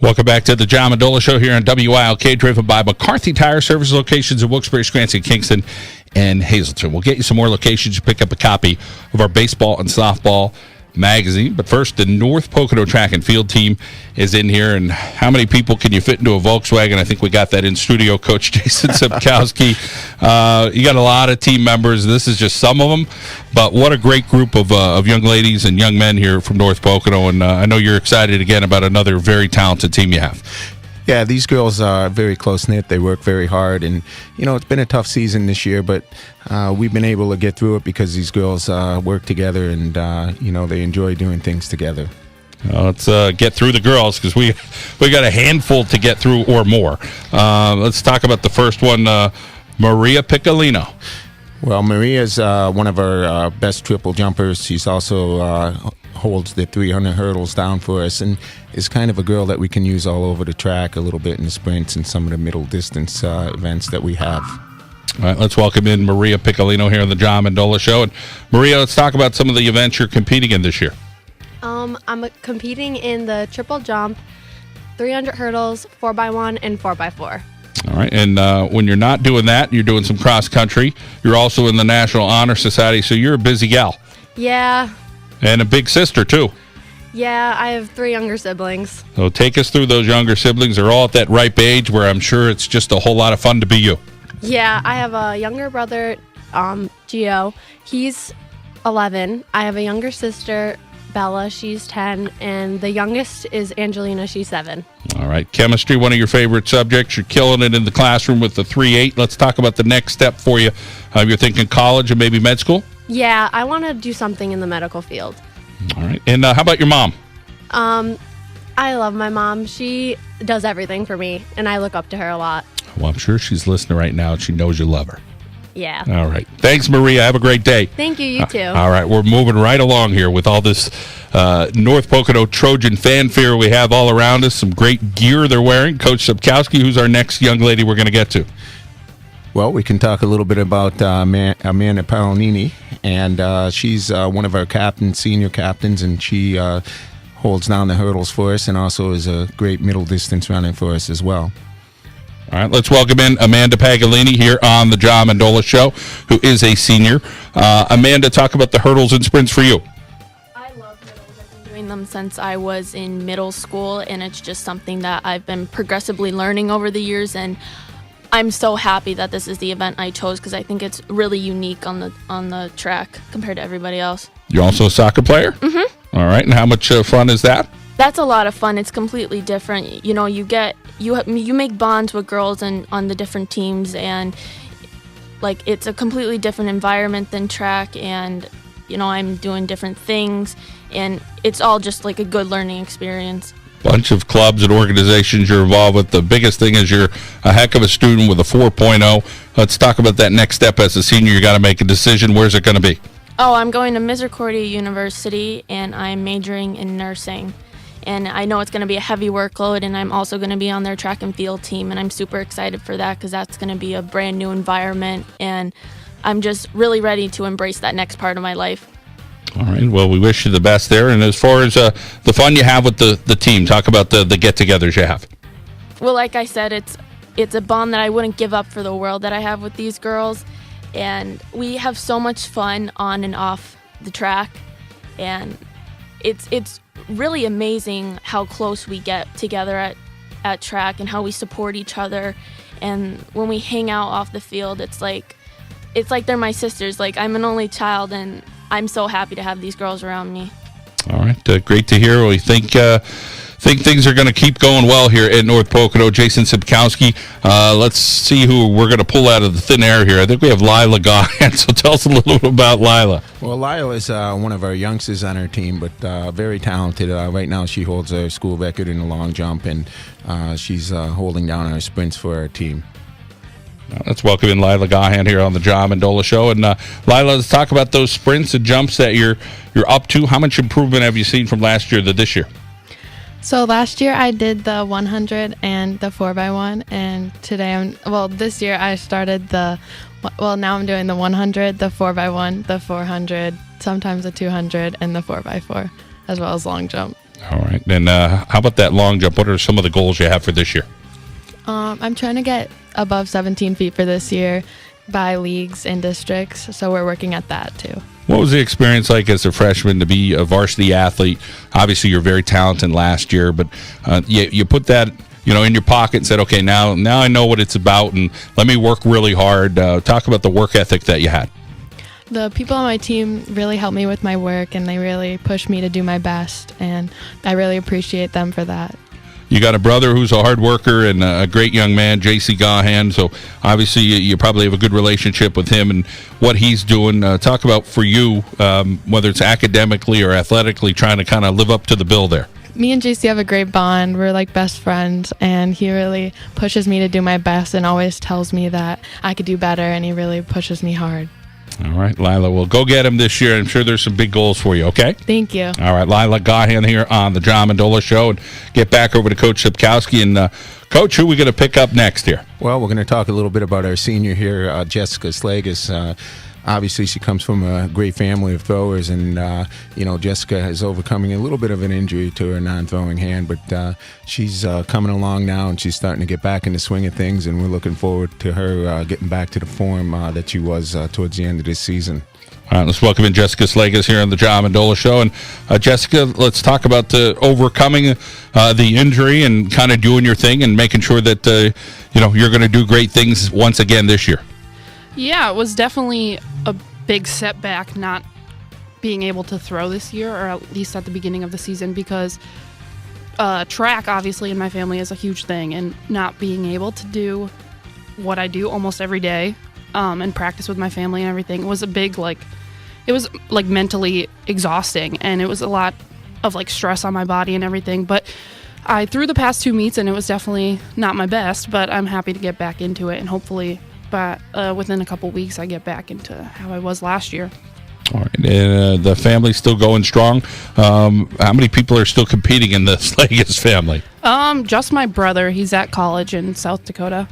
Welcome back to the John Mendola Show here on WILK, driven by McCarthy Tire Service locations in Wilkes-Barre, Scranton, Kingston, and Hazleton. We'll get you some more locations. You pick up a copy of our baseball and softball magazine. But first, the North Pocono track and field team is in here. And how many people can you fit into a Volkswagen? I think we got that in studio. Coach Jason Sepkowski. You got a lot of team members. This is just some of them. But what a great group of young ladies and young men here from North Pocono. And I know you're excited again about another very talented team you have. Yeah, these girls are very close-knit. They work very hard. And, it's been a tough season this year, but we've been able to get through it because these girls work together and, they enjoy doing things together. Let's get through the girls because we got a handful to get through or more. Let's talk about the first one, Maria Pickle Ino. Well, Maria's one of our best triple jumpers. She's also holds the 300 hurdles down for us and is kind of a girl that we can use all over the track, a little bit in the sprints and some of the middle distance events that we have. All right, let's welcome in Maria Pickle Ino here on the John Mendola Show. And Maria, let's talk about some of the events you're competing in this year. I'm competing in the triple jump, 300 hurdles, 4x1, and 4x4. All right, and when you're not doing that, you're doing some cross country. You're also in the National Honor Society, so you're a busy gal. Yeah. And a big sister, too. Yeah, I have 3 younger siblings. So take us through those younger siblings. They're all at that ripe age where I'm sure it's just a whole lot of fun to be you. Yeah, I have a younger brother, Gio. He's 11. I have a younger sister, Bella. She's 10. And the youngest is Angelina. She's 7. All right. Chemistry, one of your favorite subjects. You're killing it in the classroom with the 3.8. Let's talk about the next step for you. You're thinking college and maybe med school? Yeah, I want to do something in the medical field. All right. And how about your mom? I love my mom. She does everything for me, and I look up to her a lot. Well, I'm sure she's listening right now, and she knows you love her. Yeah. All right. Thanks, Maria. Have a great day. Thank you. You too. All right. We're moving right along here with all this North Pocono Trojan fanfare we have all around us. Some great gear they're wearing. Coach Sepkowski, who's our next young lady we're going to get to? Well, we can talk a little bit about Amanda Paolini, and she's one of our captains, senior captains, and she holds down the hurdles for us and also is a great middle distance runner for us as well. All right, let's welcome in Amanda Paolini here on the John Mendola Show, who is a senior. Amanda, talk about the hurdles and sprints for you. I love hurdles. I've been doing them since I was in middle school, and it's just something that I've been progressively learning over the years, and I'm so happy that this is the event I chose because I think it's really unique on the track compared to everybody else. You're also a soccer player? Mm-hmm. All right, and how much fun is that? That's a lot of fun. It's completely different. You make bonds with girls and on the different teams, and it's a completely different environment than track, and I'm doing different things, and it's all just like a good learning experience. Bunch of clubs and organizations you're involved with. The biggest thing is you're a heck of a student with a 4.0. Let's talk about that next step as a senior. You got to make a decision. Where's it going to be? Oh, I'm going to Misericordia University, and I'm majoring in nursing. And I know it's going to be a heavy workload, and I'm also going to be on their track and field team, and I'm super excited for that because that's going to be a brand new environment, and I'm just really ready to embrace that next part of my life. All right. Well, we wish you the best there. And as far as the fun you have with the team, talk about the get-togethers you have. Well, like I said, it's a bond that I wouldn't give up for the world that I have with these girls. And we have so much fun on and off the track. And it's really amazing how close we get together at track and how we support each other. And when we hang out off the field, it's like they're my sisters. Like, I'm an only child, and I'm so happy to have these girls around me. All right, great to hear. We think things are going to keep going well here at North Pocono. Jason Sepkowski, let's see who we're going to pull out of the thin air here. I think we have Lila Gahan, so tell us a little bit about Lila. Well, Lila is one of our youngsters on our team, but very talented. Right now she holds a school record in the long jump, and she's holding down our sprints for our team. Let's welcome in Lila Gahan here on the John Mendola Show. And Lila, let's talk about those sprints and jumps that you're up to. How much improvement have you seen from last year to this year? So last year I did the 100 and the 4x1, and this year I started now I'm doing the 100, the 4x1, the 400, sometimes the 200, and the 4x4, as well as long jump. All right. And how about that long jump? What are some of the goals you have for this year? I'm trying to get above 17 feet for this year by leagues and districts, so we're working at that too. What was the experience like as a freshman to be a varsity athlete? Obviously, you're very talented last year, but you put that in your pocket and said, okay, now I know what it's about, and let me work really hard. Talk about the work ethic that you had. The people on my team really helped me with my work, and they really pushed me to do my best, and I really appreciate them for that. You got a brother who's a hard worker and a great young man, J.C. Gahan, so obviously you probably have a good relationship with him and what he's doing. Talk about for you, whether it's academically or athletically, trying to kind of live up to the bill there. Me and JC have a great bond. We're like best friends, and he really pushes me to do my best and always tells me that I could do better, and he really pushes me hard. All right, Lila, well, go get him this year. I'm sure there's some big goals for you, okay? Thank you. All right, Lila Gahan here on the John Mendola Show. And get back over to Coach Sepkowski. And, Coach, who are we going to pick up next here? Well, we're going to talk a little bit about our senior here, Jessica Slagus. Obviously, she comes from a great family of throwers, and, Jessica is overcoming a little bit of an injury to her non-throwing hand, but she's coming along now, and she's starting to get back in the swing of things, and we're looking forward to her getting back to the form that she was towards the end of this season. All right, let's welcome in Jessica Slagus here on the John Mendola Show. And, Jessica, let's talk about overcoming the injury and kind of doing your thing and making sure that, you're going to do great things once again this year. Yeah, it was definitely a big setback not being able to throw this year, or at least at the beginning of the season, because track, obviously, in my family is a huge thing, and not being able to do what I do almost every day and practice with my family and everything was a big, it was mentally exhausting, and it was a lot of stress on my body and everything. But I threw the past 2 meets, and it was definitely not my best, but I'm happy to get back into it, and hopefully within a couple weeks, I get back into how I was last year. All right. And the family's still going strong. How many people are still competing in the Slagus family? Just my brother. He's at college in South Dakota.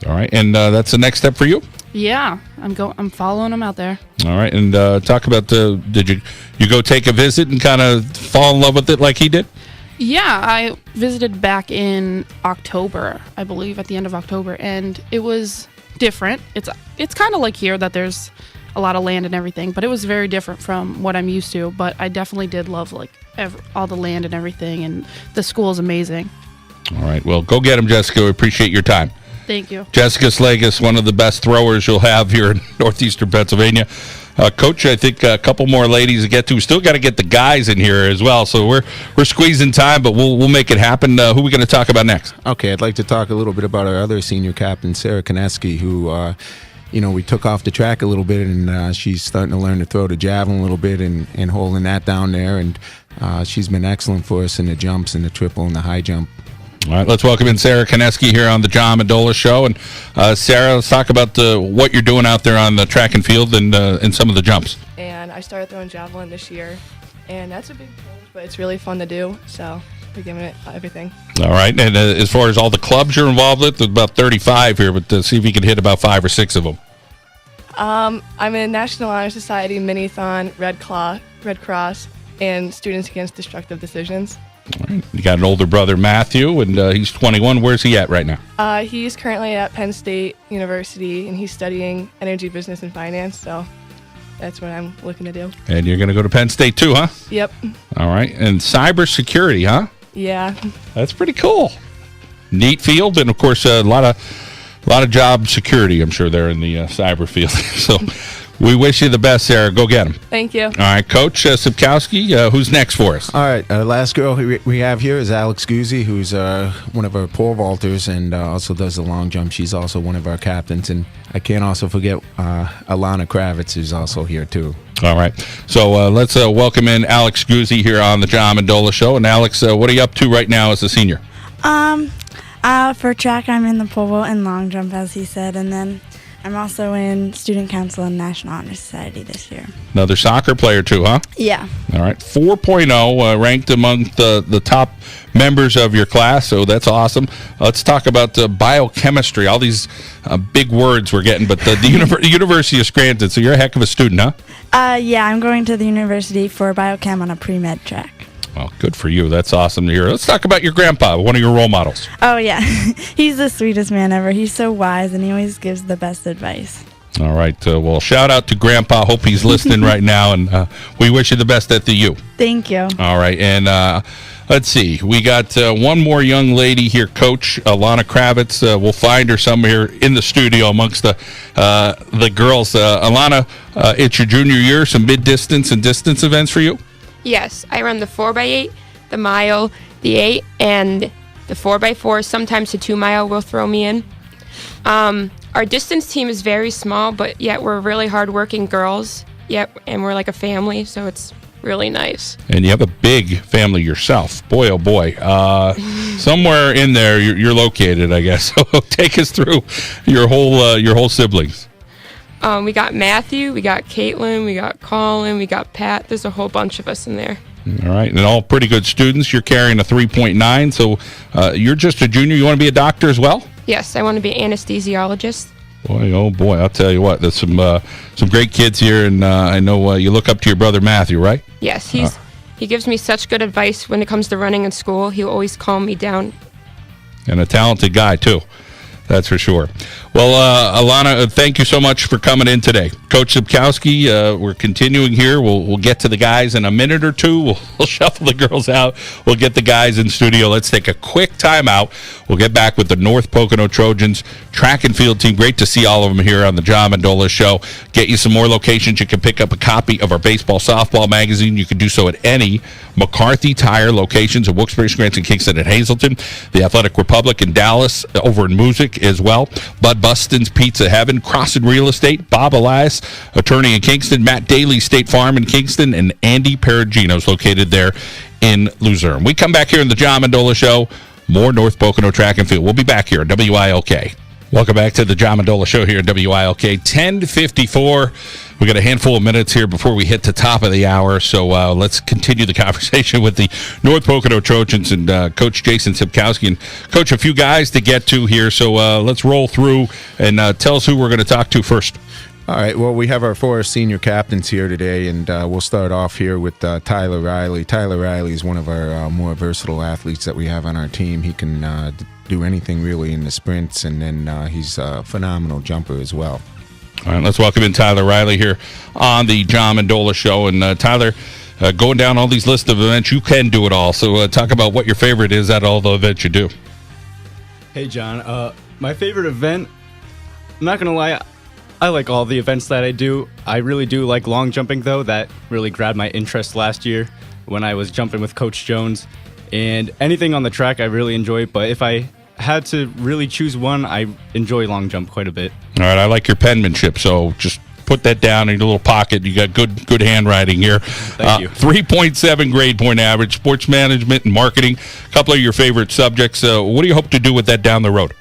All right. And that's the next step for you? Yeah. I'm following him out there. All right. And talk about did you go take a visit and kind of fall in love with it like he did? Yeah, I visited back in October, I believe, at the end of October, and it was different. It's kind of like here that there's a lot of land and everything, but it was very different from what I'm used to. But I definitely did love all the land and everything, and the school is amazing. All right, well, go get him, Jessica. We appreciate your time. Thank you. Jessica Slagus, one of the best throwers you'll have here in northeastern Pennsylvania. Coach, I think a couple more ladies to get to. We still got to get the guys in here as well, so we're squeezing time, but we'll make it happen. Who are we going to talk about next? Okay, I'd like to talk a little bit about our other senior captain, Sarah Kanaskie, who we took off the track a little bit, and she's starting to learn to throw the javelin a little bit and holding that down there, and she's been excellent for us in the jumps and the triple and the high jump. All right, let's welcome in Sarah Kanaskie here on the John Mendola Show. And Sarah, let's talk about what you're doing out there on the track and field and some of the jumps. And I started throwing javelin this year, and that's a big change, but it's really fun to do, so we're giving it everything. All right, and as far as all the clubs you're involved with, there's about 35 here, but see if you can hit about 5 or 6 of them. I'm in National Honor Society, Mini-Thon, Red Cross, and Students Against Destructive Decisions. All right. You got an older brother, Matthew, and he's 21. Where's he at right now? He's currently at Penn State University, and he's studying energy business and finance, so that's what I'm looking to do. And you're going to go to Penn State too, huh? Yep. All right. And cybersecurity, huh? Yeah. That's pretty cool. Neat field, and of course a lot of job security, I'm sure, there in the cyber field. So we wish you the best, Sarah. Go get him. Thank you. All right, Coach Sepkowski, who's next for us? All right, our last girl we have here is Alex Guzzi, who's one of our pole vaulters and also does the long jump. She's also one of our captains, and I can't also forget Alana Kravitz, who's also here too. All right, so let's welcome in Alex Guzzi here on the John Mendola Show. And Alex, what are you up to right now as a senior? For track, I'm in the pole vault and long jump, as he said, and then I'm also in Student Council and National Honor Society this year. Another soccer player too, huh? Yeah. All right, 4.0, ranked among the top members of your class, so that's awesome. Let's talk about biochemistry, all these big words we're getting, but the University of Scranton, so you're a heck of a student, huh? Yeah, I'm going to the university for biochem on a pre-med track. Well, good for you. That's awesome to hear. Let's talk about your grandpa, one of your role models. Oh, yeah. He's the sweetest man ever. He's so wise, and he always gives the best advice. All right. Well, shout out to Grandpa. Hope he's listening right now, and we wish you the best at the U. Thank you. All right. And let's see. We got one more young lady here, Coach Alana Kravitz. We'll find her somewhere in the studio amongst the girls. Alana, it's your junior year. Some mid-distance and distance events for you? Yes. I run the 4x8, the mile, the 8, and the 4x4. Sometimes the 2 mile will throw me in. Our distance team is very small, but yet we're really hardworking girls. Yep, and we're like a family, so it's really nice. And you have a big family yourself. Boy, oh boy. Somewhere in there you're located, I guess. So take us through your whole siblings. We got Matthew, we got Caitlin, we got Colin, we got Pat. There's a whole bunch of us in there. All right, and all pretty good students. You're carrying a 3.9, so you're just a junior. You want to be a doctor as well? Yes, I want to be an anesthesiologist. Boy, oh boy, I'll tell you what, there's some great kids here, and I know you look up to your brother Matthew, right? Yes, he gives me such good advice when it comes to running in school. He'll always calm me down. And a talented guy, too. That's for sure. Well, Alana, thank you so much for coming in today. Coach Sepkowski, we're continuing here. We'll get to the guys in a minute or two. We'll shuffle the girls out. We'll get the guys in studio. Let's take a quick timeout. We'll get back with the North Pocono Trojans track and field team. Great to see all of them here on the John Mendola Show. Get you some more locations. You can pick up a copy of our baseball, softball magazine. You can do so at any McCarthy Tire locations in Wilkes-Barre, Scranton, Kingston, and Hazleton. The Athletic Republic in Dallas, over in Music as well. Bud Bustin's Pizza Heaven, Crossin Real Estate, Bob Elias, attorney in Kingston, Matt Daly, State Farm in Kingston, and Andy Perugino's located there in Luzerne. We come back here in the John Mendola Show. More North Pocono track and field. We'll be back here at WILK. Welcome back to the John Mendola Show here at WILK. 10:54. We got a handful of minutes here before we hit the top of the hour, so let's continue the conversation with the North Pocono Trojans and Coach Jason Sepkowski. And Coach, a few guys to get to here, so let's roll through and tell us who we're going to talk to first. All right, well, we have our 4 senior captains here today, and we'll start off here with Tyler Riley. Tyler Riley is one of our more versatile athletes that we have on our team. He can do anything really in the sprints, and then he's a phenomenal jumper as well. All right, let's welcome in Tyler Riley here on the John Mendola Show. And Tyler, going down all these lists of events, you can do it all. So talk about what your favorite is at all the events you do. Hey, John. My favorite event, I'm not going to lie, I like all the events that I do. I really do like long jumping, though. That really grabbed my interest last year when I was jumping with Coach Jones. And anything on the track I really enjoy, but if I had to really choose one, I enjoy long jump quite a bit. All right, I like your penmanship, so just put that down in your little pocket. You got good handwriting here. Thank you. 3.7 grade point average, sports management and marketing, a couple of your favorite subjects. What do you hope to do with that down the road?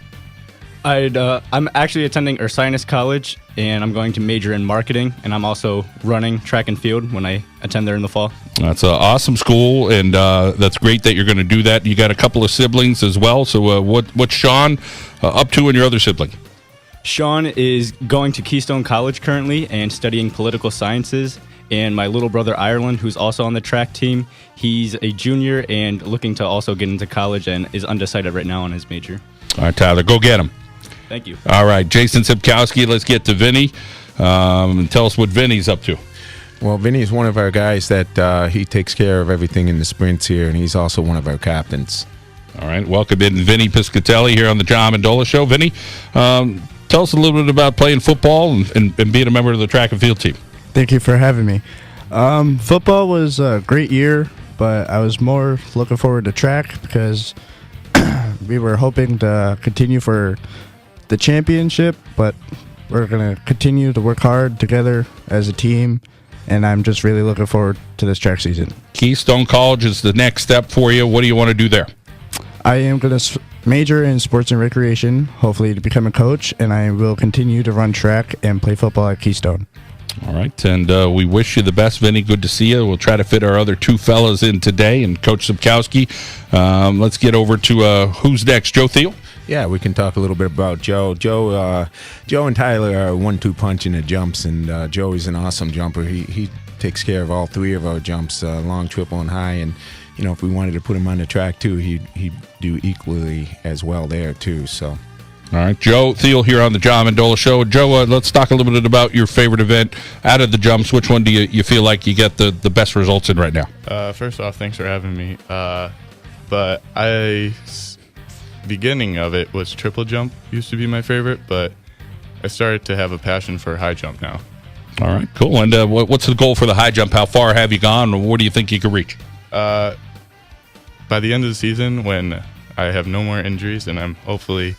I'm actually attending Ursinus College, and I'm going to major in marketing, and I'm also running track and field when I attend there in the fall. That's an awesome school, and that's great that you're going to do that. You got a couple of siblings as well, so what's Sean up to and your other sibling? Sean is going to Keystone College currently and studying political sciences, and my little brother Ireland, who's also on the track team, he's a junior and looking to also get into college and is undecided right now on his major. All right, Tyler, go get him. Thank you. All right, Jason Sepkowski, let's get to Vinny and tell us what Vinny's up to. Well, Vinny is one of our guys that he takes care of everything in the sprints here, and he's also one of our captains. All right, welcome in Vinny Piscatelli here on the John Mendola Show. Vinny, tell us a little bit about playing football and being a member of the track and field team. Thank you for having me. Football was a great year, but I was more looking forward to track because we were hoping to continue for the championship, but we're going to continue to work hard together as a team, and I'm just really looking forward to this track season. Keystone College is the next step for you. What do you want to do there? I am going to major in sports and recreation, hopefully to become a coach, and I will continue to run track and play football at Keystone. All right, and we wish you the best, Vinny. Good to see you. We'll try to fit our other two fellas in today, and Coach Sepkowski. Let's get over to who's next, Joe Thiel? Yeah, we can talk a little bit about Joe. Joe and Tyler are 1-2 punch in the jumps, and Joe is an awesome jumper. He takes care of all 3 of our jumps, long, triple, and high, and if we wanted to put him on the track too, he'd do equally as well there too. So. All right, Joe Thiel here on the John Mendola Show. Joe, let's talk a little bit about your favorite event out of the jumps. Which one do you feel like you get the best results in right now? First off, thanks for having me. But beginning of it was triple jump used to be my favorite, but I started to have a passion for high jump now. All right, cool. And what's the goal for the high jump? How far have you gone, and what do you think you could reach? By the end of the season, when I have no more injuries and I'm hopefully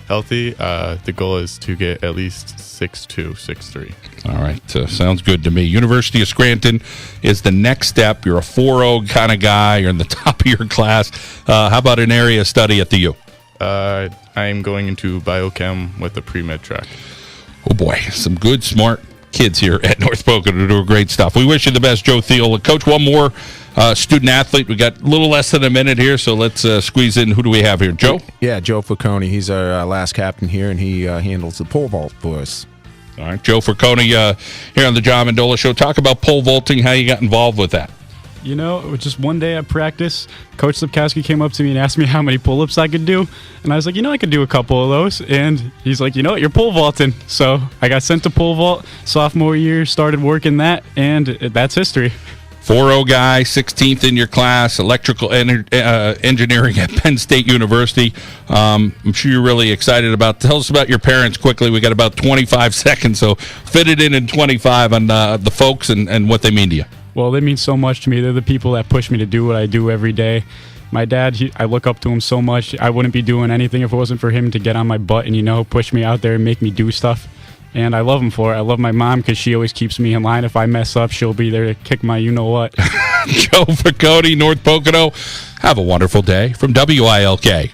healthy, the goal is to get at least 6'2", 6'3". All right, sounds good to me. University of Scranton is the next step. You're a 4.0 kind of guy. You're in the top of your class. How about an area of study at the U? I'm going into biochem with the pre-med track. Oh, boy, some good, smart kids here at North Pocono doing great stuff. We wish you the best, Joe Thiel. Coach, one more student athlete. We got a little less than a minute here, so let's squeeze in. Who do we have here? Joe? Yeah, Joe Pocono. He's our last captain here, and he handles the pole vault for us. All right, Joe Pocono here on the John Mendola Show. Talk about pole vaulting, how you got involved with that. You know, it was just one day at practice, Coach Sepkowski came up to me and asked me how many pull-ups I could do. And I was like, I could do a couple of those. And he's like, you're pole vaulting. So I got sent to pole vault sophomore year, started working that, and that's history. 4.0 guy, 16th in your class, electrical engineering at Penn State University. I'm sure you're really excited about. Tell us about your parents quickly. We got about 25 seconds, so fit it in 25 on the folks and what they mean to you. Well, they mean so much to me. They're the people that push me to do what I do every day. My dad, I look up to him so much. I wouldn't be doing anything if it wasn't for him to get on my butt and, push me out there and make me do stuff. And I love him for it. I love my mom because she always keeps me in line. If I mess up, she'll be there to kick my you-know-what. Joe Pocono, North Pocono. Have a wonderful day from WILK.